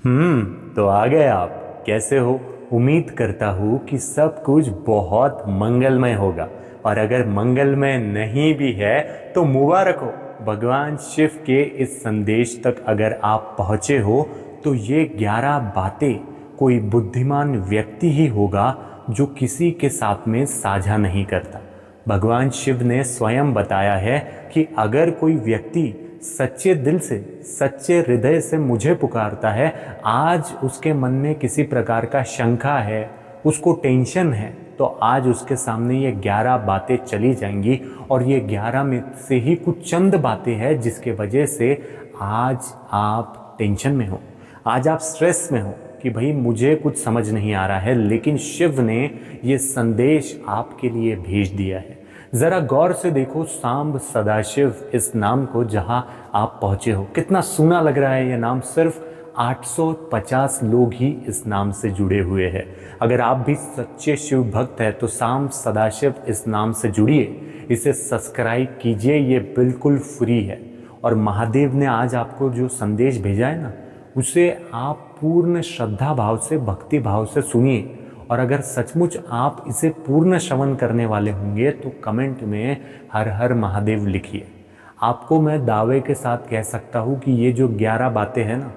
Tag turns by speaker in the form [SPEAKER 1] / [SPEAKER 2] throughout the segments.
[SPEAKER 1] तो आ गए आप। कैसे हो? उम्मीद करता हूँ कि सब कुछ बहुत मंगलमय होगा। और अगर मंगलमय नहीं भी है तो मुबारक हो। भगवान शिव के इस संदेश तक अगर आप पहुँचे हो तो ये 11 बातें कोई बुद्धिमान व्यक्ति ही होगा जो किसी के साथ में साझा नहीं करता। भगवान शिव ने स्वयं बताया है कि अगर कोई व्यक्ति सच्चे दिल से, सच्चे हृदय से मुझे पुकारता है, आज उसके मन में किसी प्रकार का शंका है, उसको टेंशन है, तो आज उसके सामने ये 11 बातें चली जाएंगी। और ये 11 में से ही कुछ चंद बातें हैं जिसके वजह से आज आप टेंशन में हो, आज आप स्ट्रेस में हो कि भाई मुझे कुछ समझ नहीं आ रहा है, लेकिन शिव ने ये संदेश आपके लिए भेज दिया है। जरा गौर से देखो सांब सदाशिव इस नाम को, जहां आप पहुंचे हो कितना सुना लग रहा है। ये नाम सिर्फ 850 लोग ही इस नाम से जुड़े हुए हैं। अगर आप भी सच्चे शिव भक्त हैं तो सांब सदाशिव इस नाम से जुड़िए, इसे सब्सक्राइब कीजिए, ये बिल्कुल फ्री है। और महादेव ने आज आपको जो संदेश भेजा है ना, उसे आप पूर्ण श्रद्धा भाव से, भक्ति भाव से सुनिए। और अगर सचमुच आप इसे पूर्ण श्रवण करने वाले होंगे तो कमेंट में हर हर महादेव लिखिए। आपको मैं दावे के साथ कह सकता हूँ कि ये जो 11 बातें हैं ना,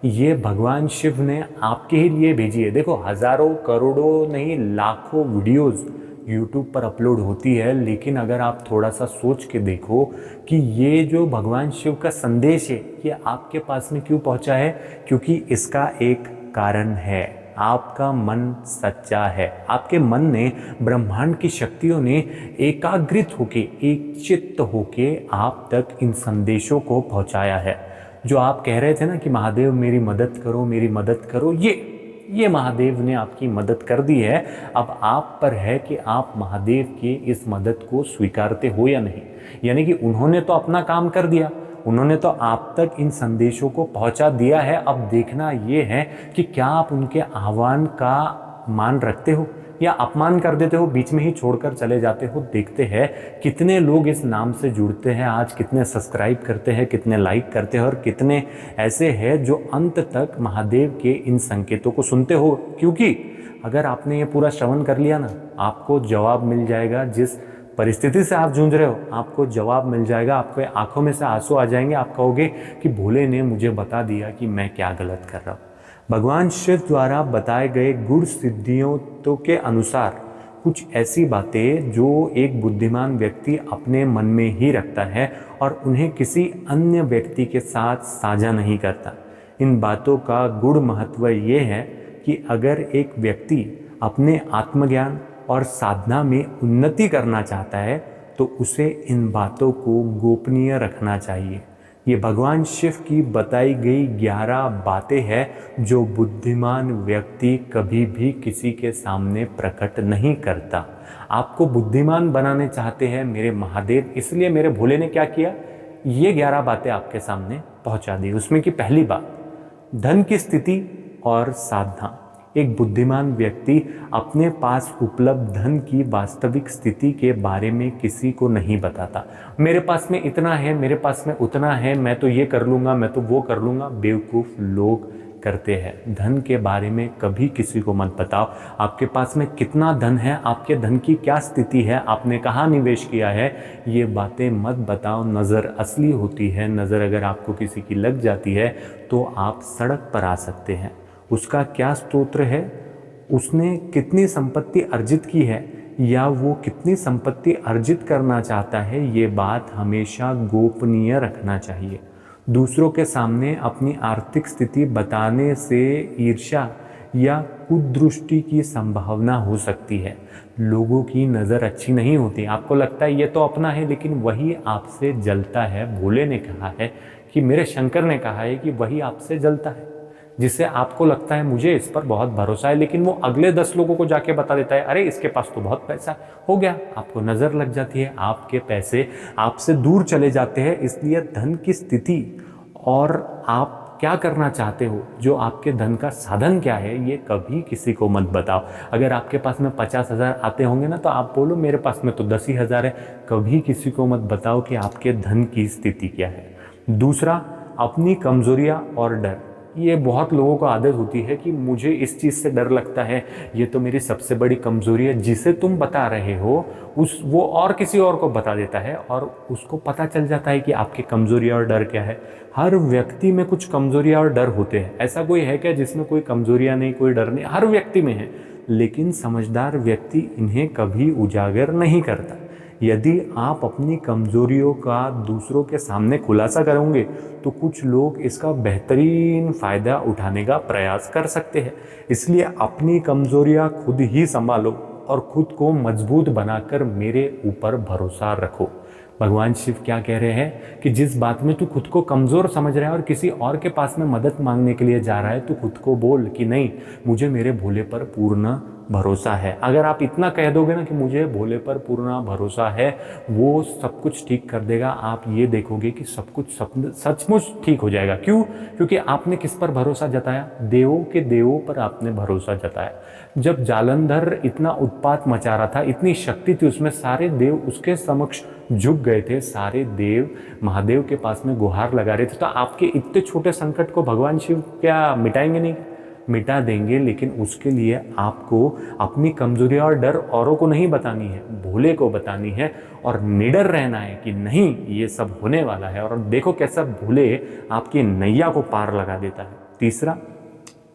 [SPEAKER 1] ये भगवान शिव ने आपके ही लिए भेजी है। देखो हज़ारों करोड़ों नहीं लाखों वीडियोस यूट्यूब पर अपलोड होती है, लेकिन अगर आप थोड़ा सा सोच के देखो कि ये जो भगवान शिव का संदेश है ये आपके पास में क्यों पहुँचा है, क्योंकि इसका एक कारण है। आपका मन सच्चा है। आपके मन ने, ब्रह्मांड की शक्तियों ने एकाग्रित होके, एक चित्त होके आप तक इन संदेशों को पहुंचाया है। जो आप कह रहे थे ना कि महादेव मेरी मदद करो, मेरी मदद करो, ये महादेव ने आपकी मदद कर दी है। अब आप पर है कि आप महादेव की इस मदद को स्वीकारते हो या नहीं। यानी कि उन्होंने तो अपना काम कर दिया, उन्होंने तो आप तक इन संदेशों को पहुंचा दिया है। अब देखना ये है कि क्या आप उनके आह्वान का मान रखते हो या अपमान कर देते हो, बीच में ही छोड़कर चले जाते हो। देखते हैं कितने लोग इस नाम से जुड़ते हैं, आज कितने सब्सक्राइब करते हैं, कितने लाइक करते हैं, और कितने ऐसे हैं जो अंत तक महादेव के इन संकेतों को सुनते हो। क्योंकि अगर आपने ये पूरा श्रवण कर लिया ना, आपको जवाब मिल जाएगा। जिस परिस्थिति से आप जूझ रहे हो आपको जवाब मिल जाएगा, आपके आंखों में से आंसू आ जाएंगे। आप कहोगे कि भोले ने मुझे बता दिया कि मैं क्या गलत कर रहा हूँ। भगवान शिव द्वारा बताए गए गुण सिद्धियों तो के अनुसार कुछ ऐसी बातें जो एक बुद्धिमान व्यक्ति अपने मन में ही रखता है और उन्हें किसी अन्य व्यक्ति के साथ साझा नहीं करता। इन बातों का गुण महत्व ये है कि अगर एक व्यक्ति अपने आत्मज्ञान और साधना में उन्नति करना चाहता है तो उसे इन बातों को गोपनीय रखना चाहिए। ये भगवान शिव की बताई गई 11 बातें हैं जो बुद्धिमान व्यक्ति कभी भी किसी के सामने प्रकट नहीं करता। आपको बुद्धिमान बनाने चाहते हैं मेरे महादेव, इसलिए मेरे भोले ने क्या किया, ये 11 बातें आपके सामने पहुंचा दी। उसमें की पहली बात, धन की स्थिति और साधना। एक बुद्धिमान व्यक्ति अपने पास उपलब्ध धन की वास्तविक स्थिति के बारे में किसी को नहीं बताता। मेरे पास में इतना है, मेरे पास में उतना है, मैं तो ये कर लूँगा, मैं तो वो कर लूँगा। बेवकूफ़ लोग करते हैं। धन के बारे में कभी किसी को मत बताओ। आपके पास में कितना धन है, आपके धन की क्या स्थिति है, आपने कहाँ निवेश किया है, ये बातें मत बताओ। नज़र असली होती है। नज़र अगर आपको किसी की लग जाती है तो आप सड़क पर आ सकते हैं। उसका क्या स्तोत्र है, उसने कितनी संपत्ति अर्जित की है या वो कितनी संपत्ति अर्जित करना चाहता है, ये बात हमेशा गोपनीय रखना चाहिए। दूसरों के सामने अपनी आर्थिक स्थिति बताने से ईर्ष्या या कुदृष्टि की संभावना हो सकती है। लोगों की नज़र अच्छी नहीं होती। आपको लगता है ये तो अपना है, लेकिन वही आपसे जलता है। भोले ने कहा है कि मेरे शंकर ने कहा है कि वही आपसे जलता है, जिससे आपको लगता है मुझे इस पर बहुत भरोसा है, लेकिन वो अगले 10 लोगों को जाके बता देता है, अरे इसके पास तो बहुत पैसा हो गया। आपको नज़र लग जाती है, आपके पैसे आपसे दूर चले जाते हैं। इसलिए धन की स्थिति और आप क्या करना चाहते हो, जो आपके धन का साधन क्या है, ये कभी किसी को मत बताओ। अगर आपके पास में 50,000 आते होंगे ना तो आप बोलो मेरे पास में तो 10,000 है। कभी किसी को मत बताओ कि आपके धन की स्थिति क्या है। दूसरा, अपनी कमजोरियां और डर। ये बहुत लोगों को आदत होती है कि मुझे इस चीज़ से डर लगता है, ये तो मेरी सबसे बड़ी कमज़ोरी है। जिसे तुम बता रहे हो वो और किसी और को बता देता है और उसको पता चल जाता है कि आपकी कमज़ोरियाँ और डर क्या है। हर व्यक्ति में कुछ कमज़ोरियाँ और डर होते हैं। ऐसा कोई है क्या जिसमें कोई कमज़ोरियाँ नहीं, कोई डर नहीं? हर व्यक्ति में है, लेकिन समझदार व्यक्ति इन्हें कभी उजागर नहीं करता। यदि आप अपनी कमज़ोरियों का दूसरों के सामने खुलासा करोगे तो कुछ लोग इसका बेहतरीन फ़ायदा उठाने का प्रयास कर सकते हैं। इसलिए अपनी कमज़ोरियाँ खुद ही संभालो और खुद को मजबूत बनाकर मेरे ऊपर भरोसा रखो। भगवान शिव क्या कह रहे हैं कि जिस बात में तू खुद को कमज़ोर समझ रहा है और किसी और के पास में मदद मांगने के लिए जा रहा है, तो खुद को बोल कि नहीं, मुझे मेरे भोले पर पूर्ण भरोसा है। अगर आप इतना कह दोगे ना कि मुझे भोले पर पूर्ण भरोसा है, वो सब कुछ ठीक कर देगा। आप ये देखोगे कि सब कुछ सचमुच ठीक हो जाएगा। क्यों? क्योंकि आपने किस पर भरोसा जताया? देवों के देवों पर आपने भरोसा जताया। जब जालंधर इतना उत्पात मचा रहा था, इतनी शक्ति थी उसमें, सारे देव उसके समक्ष झुक गए थे, सारे देव महादेव के पास में गुहार लगा रहे थे। तो आपके इतने छोटे संकट को भगवान शिव क्या मिटाएंगे? नहीं, मिटा देंगे, लेकिन उसके लिए आपको अपनी कमजोरियां और डर औरों को नहीं बतानी है, भोले को बतानी है और निडर रहना है कि नहीं, ये सब होने वाला है। और देखो कैसा भोले आपकी नैया को पार लगा देता है। तीसरा,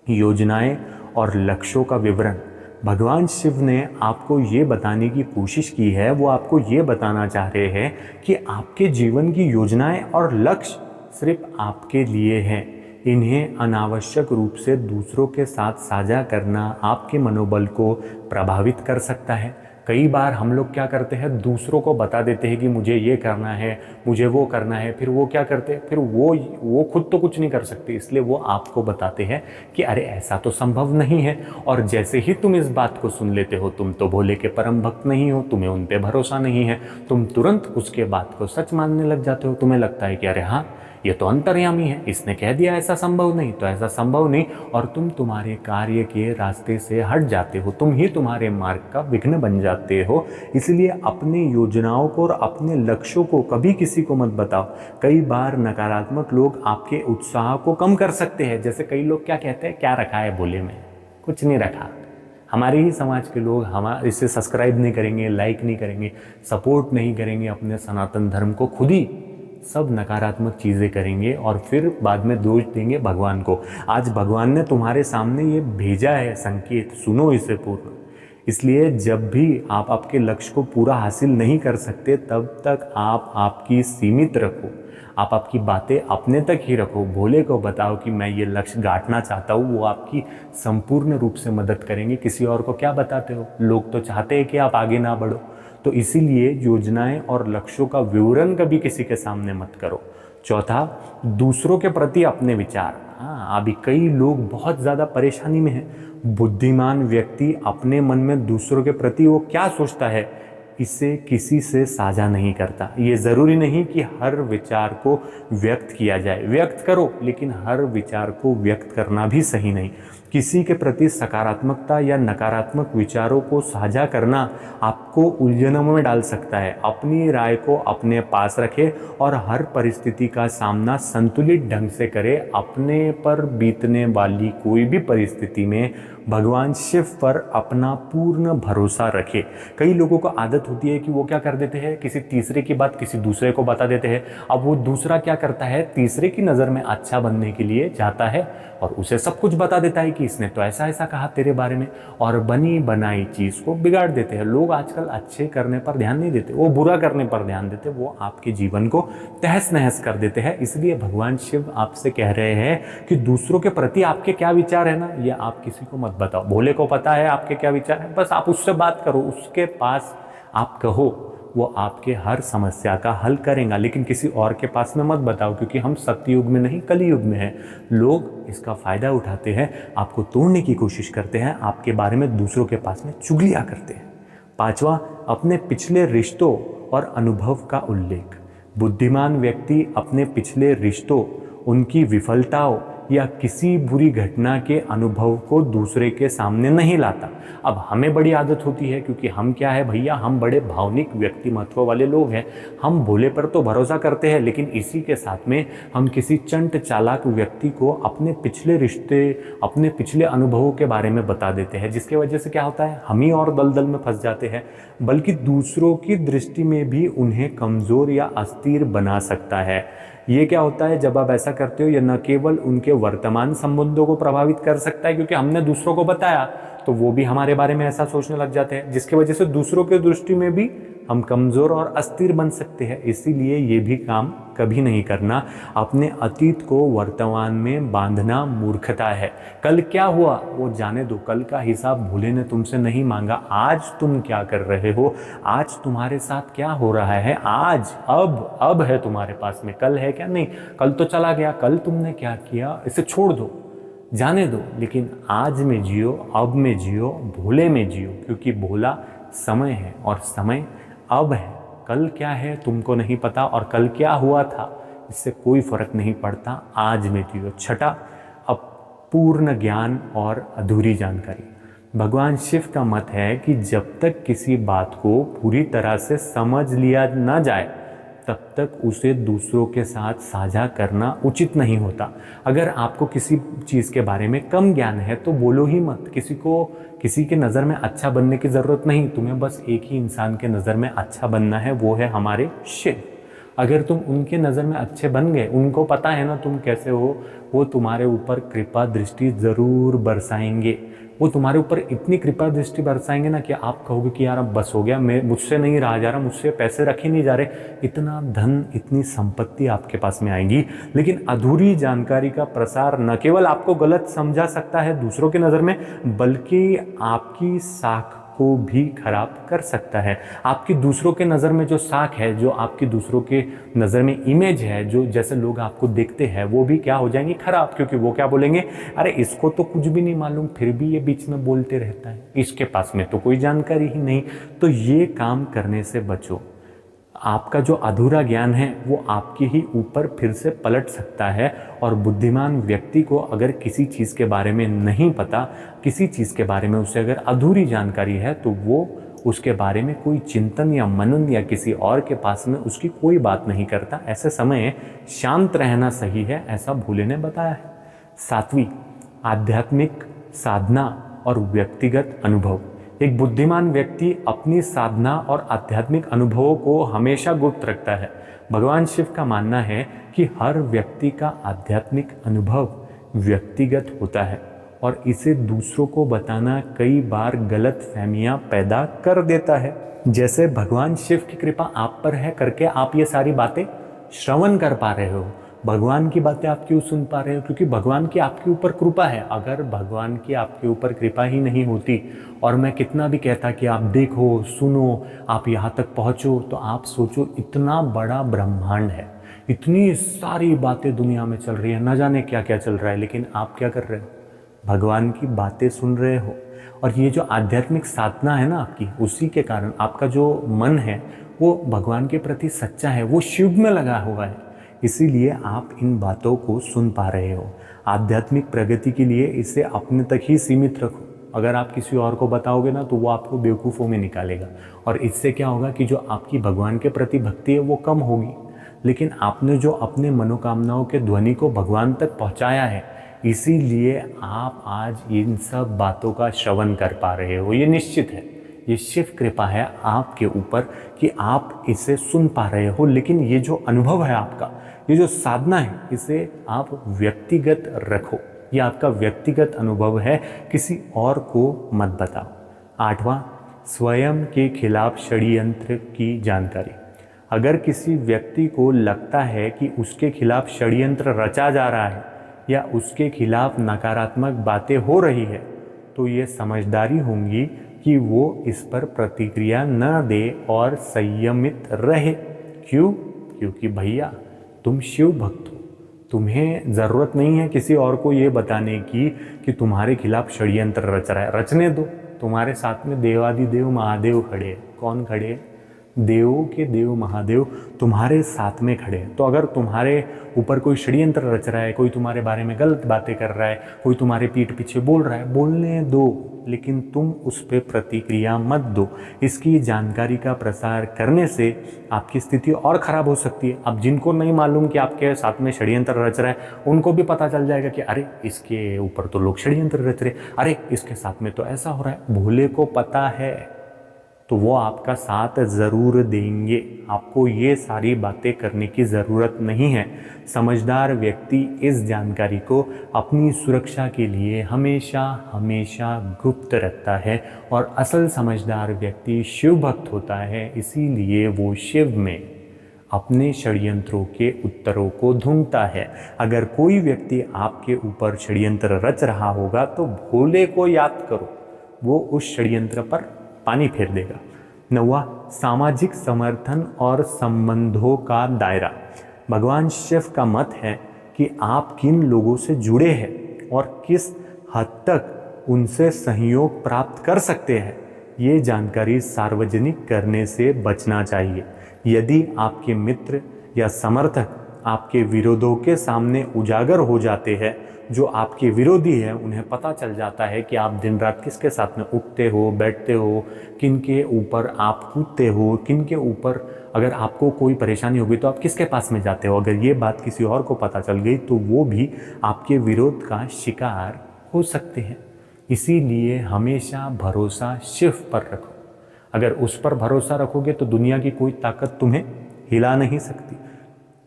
[SPEAKER 1] योजनाएं और लक्ष्यों का विवरण। भगवान शिव ने आपको ये बताने की कोशिश की है, वो आपको ये बताना चाह रहे हैं कि आपके जीवन की योजनाएं और लक्ष्य सिर्फ आपके लिए हैं। इन्हें अनावश्यक रूप से दूसरों के साथ साझा करना आपके मनोबल को प्रभावित कर सकता है। कई बार हम लोग क्या करते हैं, दूसरों को बता देते हैं कि मुझे ये करना है, मुझे वो करना है, फिर वो क्या करते हैं, फिर वो खुद तो कुछ नहीं कर सकते, इसलिए वो आपको बताते हैं कि अरे ऐसा तो संभव नहीं है। और जैसे ही तुम इस बात को सुन लेते हो, तुम तो भोले के परम भक्त नहीं हो, तुम्हें उन पे भरोसा नहीं है, तुम तुरंत उसके बात को सच मानने लग जाते हो। तुम्हें लगता है कि अरे हाँ, ये तो अंतर्यामी है, इसने कह दिया ऐसा संभव नहीं, तो ऐसा संभव नहीं, और तुम तुम्हारे कार्य के रास्ते से हट जाते हो, तुम ही तुम्हारे मार्ग का विघ्न बन जाते हो। इसलिए अपनी योजनाओं को और अपने लक्ष्यों को कभी किसी को मत बताओ। कई बार नकारात्मक लोग आपके उत्साह को कम कर सकते हैं। जैसे कई लोग क्या कहते हैं, क्या रखा है भोले में? कुछ नहीं रखा। हमारे ही समाज के लोग हमारे इसे सब्सक्राइब नहीं करेंगे, लाइक नहीं करेंगे, सपोर्ट नहीं करेंगे अपने सनातन धर्म को, खुद ही सब नकारात्मक चीज़ें करेंगे और फिर बाद में दोष देंगे भगवान को। आज भगवान ने तुम्हारे सामने ये भेजा है संकेत, सुनो इसे पूर्ण। इसलिए जब भी आप आपके लक्ष्य को पूरा हासिल नहीं कर सकते, तब तक आप आपकी सीमित रखो, आप आपकी बातें अपने तक ही रखो। भोले को बताओ कि मैं ये लक्ष्य गांठना चाहता हूँ, वो आपकी संपूर्ण रूप से मदद करेंगे। किसी और को क्या बताते हो? लोग तो चाहते हैं कि आप आगे ना बढ़ो। तो इसीलिए योजनाएं और लक्ष्यों का विवरण कभी किसी के सामने मत करो। चौथा, दूसरों के प्रति अपने विचार। हाँ, अभी कई लोग बहुत ज़्यादा परेशानी में हैं। बुद्धिमान व्यक्ति अपने मन में दूसरों के प्रति वो क्या सोचता है, इसे किसी से साझा नहीं करता। ये ज़रूरी नहीं कि हर विचार को व्यक्त किया जाए, व्यक्त करो, लेकिन हर विचार को व्यक्त करना भी सही नहीं। किसी के प्रति सकारात्मकता या नकारात्मक विचारों को साझा करना आपको उलझनों में डाल सकता है। अपनी राय को अपने पास रखें और हर परिस्थिति का सामना संतुलित ढंग से करें। अपने पर बीतने वाली कोई भी परिस्थिति में भगवान शिव पर अपना पूर्ण भरोसा रखें। कई लोगों को आदत होती है कि वो क्या कर देते हैं, किसी तीसरे की बात किसी दूसरे को बता देते हैं। अब वो दूसरा क्या करता है, तीसरे की नज़र में अच्छा बनने के लिए जाता है और उसे सब कुछ बता देता है कि इसने तो ऐसा ऐसा कहा तेरे बारे में, और बनी बनाई चीज़ को बिगाड़ देते हैं। लोग आजकल अच्छे करने पर ध्यान नहीं देते, वो बुरा करने पर ध्यान देते, वो आपके जीवन को तहस नहस कर देते हैं। इसलिए भगवान शिव आपसे कह रहे हैं कि दूसरों के प्रति आपके क्या विचार है ना, ये आप किसी को मत बताओ। भोले को पता है आपके क्या विचार है, बस आप उससे बात करो, उसके पास आप कहो, वो आपके हर समस्या का हल करेगा। लेकिन किसी और के पास में मत बताओ, क्योंकि हम सत्ययुग में नहीं कलयुग में हैं। लोग इसका फ़ायदा उठाते हैं, आपको तोड़ने की कोशिश करते हैं, आपके बारे में दूसरों के पास में चुगलियाँ करते हैं। पांचवा, अपने पिछले रिश्तों और अनुभव का उल्लेख। बुद्धिमान व्यक्ति अपने पिछले रिश्तों, उनकी विफलताओं या किसी बुरी घटना के अनुभव को दूसरे के सामने नहीं लाता। अब हमें बड़ी आदत होती है, क्योंकि हम क्या है भैया, हम बड़े भावनिक व्यक्तिमत्व वाले लोग हैं। हम भोले पर तो भरोसा करते हैं, लेकिन इसी के साथ में हम किसी चंट चालाक व्यक्ति को अपने पिछले रिश्ते, अपने पिछले अनुभवों के बारे में बता देते हैं, जिसके वजह से क्या होता है, हम ही और दलदल में फंस जाते हैं, बल्कि दूसरों की दृष्टि में भी उन्हें कमज़ोर या अस्थिर बना सकता है। ये क्या होता है जब आप ऐसा करते हो, ये न केवल उनके वर्तमान संबंधों को प्रभावित कर सकता है, क्योंकि हमने दूसरों को बताया तो वो भी हमारे बारे में ऐसा सोचने लग जाते हैं, जिसकी वजह से दूसरों की दृष्टि में भी हम कमज़ोर और अस्थिर बन सकते हैं। इसीलिए ये भी काम कभी नहीं करना। अपने अतीत को वर्तमान में बांधना मूर्खता है। कल क्या हुआ वो जाने दो, कल का हिसाब भोले ने तुमसे नहीं मांगा। आज तुम क्या कर रहे हो, आज तुम्हारे साथ क्या हो रहा है, आज अब है तुम्हारे पास में, कल है क्या नहीं। कल तो चला गया, कल तुमने क्या किया इसे छोड़ दो, जाने दो, लेकिन आज में जियो, अब में जियो, भोले में जियो, क्योंकि भोला समय है और समय अब है। कल क्या है तुमको नहीं पता, और कल क्या हुआ था इससे कोई फर्क नहीं पड़ता, आज में जियो। छठा, अब पूर्ण ज्ञान और अधूरी जानकारी। भगवान शिव का मत है कि जब तक किसी बात को पूरी तरह से समझ लिया न जाए तब तक उसे दूसरों के साथ साझा करना उचित नहीं होता। अगर आपको किसी चीज़ के बारे में कम ज्ञान है तो बोलो ही मत। किसी के नज़र में अच्छा बनने की ज़रूरत नहीं, तुम्हें बस एक ही इंसान के नज़र में अच्छा बनना है, वो है हमारे शिव। अगर तुम उनके नज़र में अच्छे बन गए, उनको पता है ना तुम कैसे हो, वो तुम्हारे ऊपर कृपा दृष्टि ज़रूर बरसाएंगे। वो तुम्हारे ऊपर इतनी कृपा दृष्टि बरसाएंगे ना कि आप कहोगे कि यार अब बस हो गया, मुझसे नहीं रहा जा रहा, मुझसे पैसे रखे नहीं जा रहे, इतना धन, इतनी संपत्ति आपके पास में आएगी। लेकिन अधूरी जानकारी का प्रसार न केवल आपको गलत समझा सकता है दूसरों की नज़र में, बल्कि आपकी साख को भी खराब कर सकता है। आपकी दूसरों के नज़र में जो साख है, जो आपकी दूसरों के नज़र में इमेज है, जो जैसे लोग आपको देखते हैं, वो भी क्या हो जाएंगी, खराब। क्योंकि वो क्या बोलेंगे, अरे इसको तो कुछ भी नहीं मालूम, फिर भी ये बीच में बोलते रहता है, इसके पास में तो कोई जानकारी ही नहीं। तो ये काम करने से बचो। आपका जो अधूरा ज्ञान है वो आपके ही ऊपर फिर से पलट सकता है। और बुद्धिमान व्यक्ति को अगर किसी चीज़ के बारे में नहीं पता, किसी चीज़ के बारे में उसे अगर अधूरी जानकारी है, तो वो उसके बारे में कोई चिंतन या मनन या किसी और के पास में उसकी कोई बात नहीं करता। ऐसे समय शांत रहना सही है, ऐसा भोले ने बताया है। सातवीं, आध्यात्मिक साधना और व्यक्तिगत अनुभव। एक बुद्धिमान व्यक्ति अपनी साधना और आध्यात्मिक अनुभवों को हमेशा गुप्त रखता है। भगवान शिव का मानना है कि हर व्यक्ति का आध्यात्मिक अनुभव व्यक्तिगत होता है और इसे दूसरों को बताना कई बार गलत फहमियाँ पैदा कर देता है। जैसे भगवान शिव की कृपा आप पर है करके आप ये सारी बातें श्रवण कर पा रहे हो। भगवान की बातें आप क्यों सुन पा रहे हो? क्योंकि भगवान की आपके ऊपर कृपा है। अगर भगवान की आपके ऊपर कृपा ही नहीं होती और मैं कितना भी कहता कि आप देखो, सुनो, आप यहाँ तक पहुँचो, तो आप सोचो इतना बड़ा ब्रह्मांड है, इतनी सारी बातें दुनिया में चल रही है, न जाने क्या क्या चल रहा है, लेकिन आप क्या कर रहे हो? भगवान की बातें सुन रहे हो। और ये जो आध्यात्मिक साधना है ना आपकी, उसी के कारण आपका जो मन है वो भगवान के प्रति सच्चा है, वो शिव में लगा हुआ है, इसीलिए आप इन बातों को सुन पा रहे हो। आध्यात्मिक प्रगति के लिए इसे अपने तक ही सीमित रखो। अगर आप किसी और को बताओगे ना तो वो आपको बेवकूफ़ों में निकालेगा और इससे क्या होगा कि जो आपकी भगवान के प्रति भक्ति है वो कम होगी। लेकिन आपने जो अपने मनोकामनाओं के ध्वनि को भगवान तक पहुंचाया है, इसीलिए आप आज इन सब बातों का श्रवण कर पा रहे हो। ये निश्चित है, ये शिव कृपा है आपके ऊपर कि आप इसे सुन पा रहे हो। लेकिन ये जो अनुभव है आपका, ये जो साधना है, इसे आप व्यक्तिगत रखो। ये आपका व्यक्तिगत अनुभव है, किसी और को मत बताओ। आठवां, स्वयं के खिलाफ षड्यंत्र की जानकारी। अगर किसी व्यक्ति को लगता है कि उसके खिलाफ षड्यंत्र रचा जा रहा है या उसके खिलाफ नकारात्मक बातें हो रही है, तो ये समझदारी होंगी कि वो इस पर प्रतिक्रिया न दे और संयमित रहे। क्यों? क्योंकि भैया तुम शिव भक्त हो, तुम्हें ज़रूरत नहीं है किसी और को ये बताने की कि तुम्हारे खिलाफ षड्यंत्र रच रहा है। रचने दो, तुम्हारे साथ में देवादिदेव महादेव खड़े हैं। कौन खड़े हैं? देवों के देव महादेव तुम्हारे साथ में खड़े हैं। तो अगर तुम्हारे ऊपर कोई षड्यंत्र रच रहा है, कोई तुम्हारे बारे में गलत बातें कर रहा है, कोई तुम्हारे पीठ पीछे बोल रहा है, बोलने दो, लेकिन तुम उस पर प्रतिक्रिया मत दो। इसकी जानकारी का प्रसार करने से आपकी स्थिति और ख़राब हो सकती है। अब जिनको नहीं मालूम कि आपके साथ में षड्यंत्र रच रहा है, उनको भी पता चल जाएगा कि अरे इसके ऊपर तो लोग षड्यंत्र रच रहे, अरे इसके साथ में तो ऐसा हो रहा है। भोले को पता है तो वो आपका साथ ज़रूर देंगे। आपको ये सारी बातें करने की ज़रूरत नहीं है। समझदार व्यक्ति इस जानकारी को अपनी सुरक्षा के लिए हमेशा हमेशा गुप्त रखता है, और असल समझदार व्यक्ति शिव भक्त होता है, इसीलिए वो शिव में अपने षड्यंत्रों के उत्तरों को ढूंढता है। अगर कोई व्यक्ति आपके ऊपर षड्यंत्र रच रहा होगा तो भोले को याद करो, वो उस षड्यंत्र पर पानी फेर देगा। 9वां, सामाजिक समर्थन और संबंधों का दायरा। भगवान शिव का मत है कि आप किन लोगों से जुड़े हैं और किस हद तक उनसे सहयोग प्राप्त कर सकते हैं, ये जानकारी सार्वजनिक करने से बचना चाहिए। यदि आपके मित्र या समर्थक आपके विरोधों के सामने उजागर हो जाते हैं, जो आपके विरोधी है उन्हें पता चल जाता है कि आप दिन रात किसके साथ में उठते हो, बैठते हो, किन के ऊपर आप कूदते हो, किन के ऊपर अगर आपको कोई परेशानी होगी तो आप किसके पास में जाते हो, अगर ये बात किसी और को पता चल गई तो वो भी आपके विरोध का शिकार हो सकते हैं। इसीलिए हमेशा भरोसा शिव पर रखो। अगर उस पर भरोसा रखोगे तो दुनिया की कोई ताकत तुम्हें हिला नहीं सकती,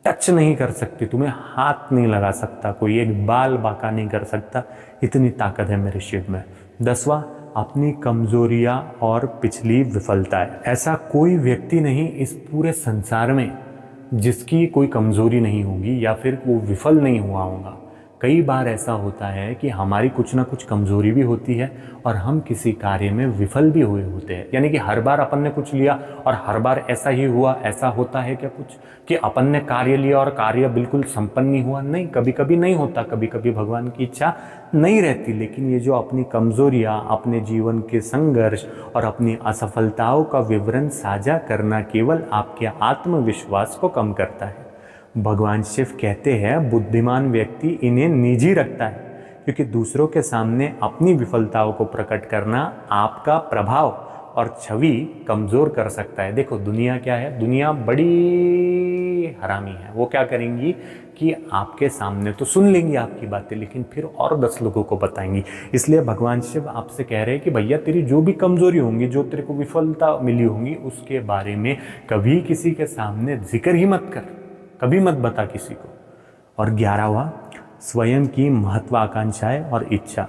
[SPEAKER 1] टच नहीं कर सकती, तुम्हें हाथ नहीं लगा सकता, कोई एक बाल बांका नहीं कर सकता, इतनी ताकत है मेरे शिव में। 10वां, अपनी कमजोरियां और पिछली विफलताएं। ऐसा कोई व्यक्ति नहीं इस पूरे संसार में जिसकी कोई कमजोरी नहीं होगी या फिर वो विफल नहीं हुआ होगा। कई बार ऐसा होता है कि हमारी कुछ ना कुछ कमजोरी भी होती है और हम किसी कार्य में विफल भी हुए होते हैं। यानी कि हर बार अपन ने कुछ लिया और हर बार ऐसा ही हुआ, ऐसा होता है क्या कुछ कि अपन ने कार्य लिया और कार्य बिल्कुल संपन्न नहीं हुआ? नहीं, कभी कभी नहीं होता, कभी कभी भगवान की इच्छा नहीं रहती। लेकिन ये जो अपनी कमजोरियाँ, अपने जीवन के संघर्ष और अपनी असफलताओं का विवरण साझा करना केवल आपके आत्मविश्वास को कम करता है। भगवान शिव कहते हैं बुद्धिमान व्यक्ति इन्हें निजी रखता है, क्योंकि दूसरों के सामने अपनी विफलताओं को प्रकट करना आपका प्रभाव और छवि कमज़ोर कर सकता है। देखो दुनिया क्या है, दुनिया बड़ी हरामी है। वो क्या करेंगी कि आपके सामने तो सुन लेंगी आपकी बातें, लेकिन फिर और 10 लोगों को बताएंगी। इसलिए भगवान शिव आपसे कह रहे हैं कि भैया तेरी जो भी कमज़ोरी होंगी, जो तेरे को विफलता मिली होंगी, उसके बारे में कभी किसी के सामने जिक्र ही मत कर, कभी मत बता किसी को। और 11वां, स्वयं की महत्वाकांक्षाएं और इच्छा।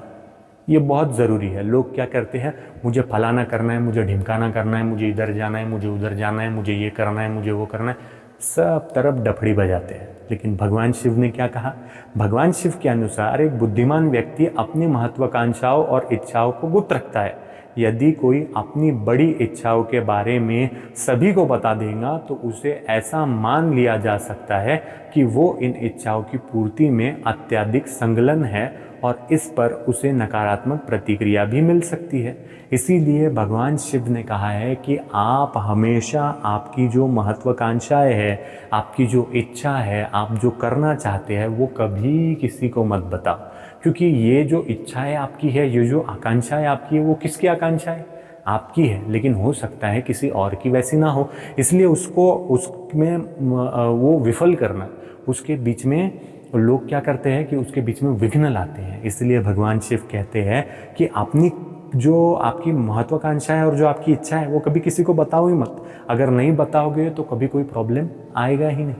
[SPEAKER 1] ये बहुत ज़रूरी है। लोग क्या करते हैं, मुझे फलाना करना है, मुझे ढिमकाना करना है, मुझे इधर जाना है, मुझे उधर जाना है, मुझे ये करना है, मुझे वो करना है, सब तरफ डफड़ी बजाते हैं। लेकिन भगवान शिव ने क्या कहा? भगवान शिव के अनुसार एक बुद्धिमान व्यक्ति अपनी महत्वाकांक्षाओं और इच्छाओं को गुप्त रखता है। यदि कोई अपनी बड़ी इच्छाओं के बारे में सभी को बता देगा तो उसे ऐसा मान लिया जा सकता है कि वो इन इच्छाओं की पूर्ति में अत्यधिक संलग्न है और इस पर उसे नकारात्मक प्रतिक्रिया भी मिल सकती है। इसीलिए भगवान शिव ने कहा है कि आप हमेशा आपकी जो महत्वाकांक्षाएं है, आपकी जो इच्छा है, आप जो करना चाहते हैं, वो कभी किसी को मत बताओ। क्योंकि ये जो इच्छाएं आपकी है, ये जो आकांक्षाएं आपकी है, वो किसकी आकांक्षा है? आपकी है, लेकिन हो सकता है किसी और की वैसी ना हो। इसलिए उसको उसमें वो विफल करना, उसके बीच में लोग क्या करते हैं कि उसके बीच में विघ्न लाते हैं। इसलिए भगवान शिव कहते हैं कि अपनी जो आपकी महत्वाकांक्षा है और जो आपकी इच्छा है वो कभी किसी को बताओ ही मत। अगर नहीं बताओगे तो कभी कोई प्रॉब्लम आएगा ही नहीं।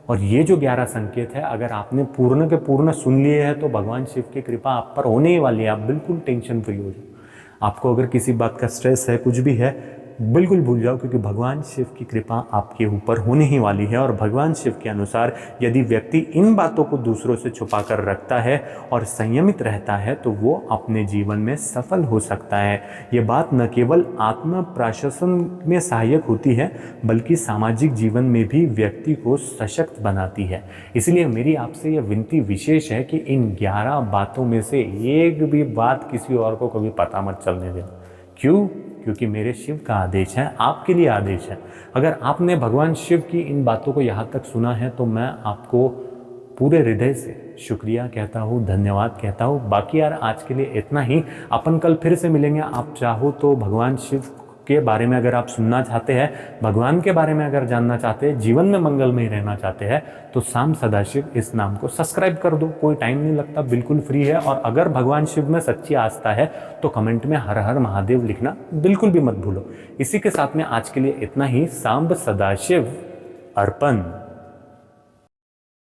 [SPEAKER 1] और ये जो 11 संकेत है, अगर आपने पूर्ण के पूर्ण सुन लिए हैं तो भगवान शिव की कृपा आप पर होने ही वाली है। आप बिल्कुल टेंशन फ्री हो जाओ। आपको अगर किसी बात का स्ट्रेस है, कुछ भी है, बिल्कुल भूल जाओ, क्योंकि भगवान शिव की कृपा आपके ऊपर होने ही वाली है। और भगवान शिव के अनुसार यदि व्यक्ति इन बातों को दूसरों से छुपा कर रखता है और संयमित रहता है तो वो अपने जीवन में सफल हो सकता है। ये बात न केवल आत्म प्रशासन में सहायक होती है बल्कि सामाजिक जीवन में भी व्यक्ति को सशक्त बनाती है। इसलिए मेरी आपसे यह विनती विशेष है कि इन 11 बातों में से एक भी बात किसी और को कभी पता मत चलने देना। क्यों? क्योंकि मेरे शिव का आदेश है, आपके लिए आदेश है। अगर आपने भगवान शिव की इन बातों को यहाँ तक सुना है तो मैं आपको पूरे हृदय से शुक्रिया कहता हूँ, धन्यवाद कहता हूँ। बाकी यार आज के लिए इतना ही। अपन कल फिर से मिलेंगे। आप चाहो तो भगवान शिव के बारे में अगर आप सुनना चाहते हैं, भगवान के बारे में अगर जानना चाहते हैं, जीवन में मंगलमय रहना चाहते हैं, तो शाम सदाशिव इस नाम को सब्सक्राइब कर दो। कोई टाइम नहीं लगता, बिल्कुल फ्री है। और अगर भगवान शिव में सच्ची आस्था है तो कमेंट में हर हर महादेव लिखना बिल्कुल भी मत भूलो। इसी के साथ में आज के लिए इतना ही। सांब सदाशिव अर्पण।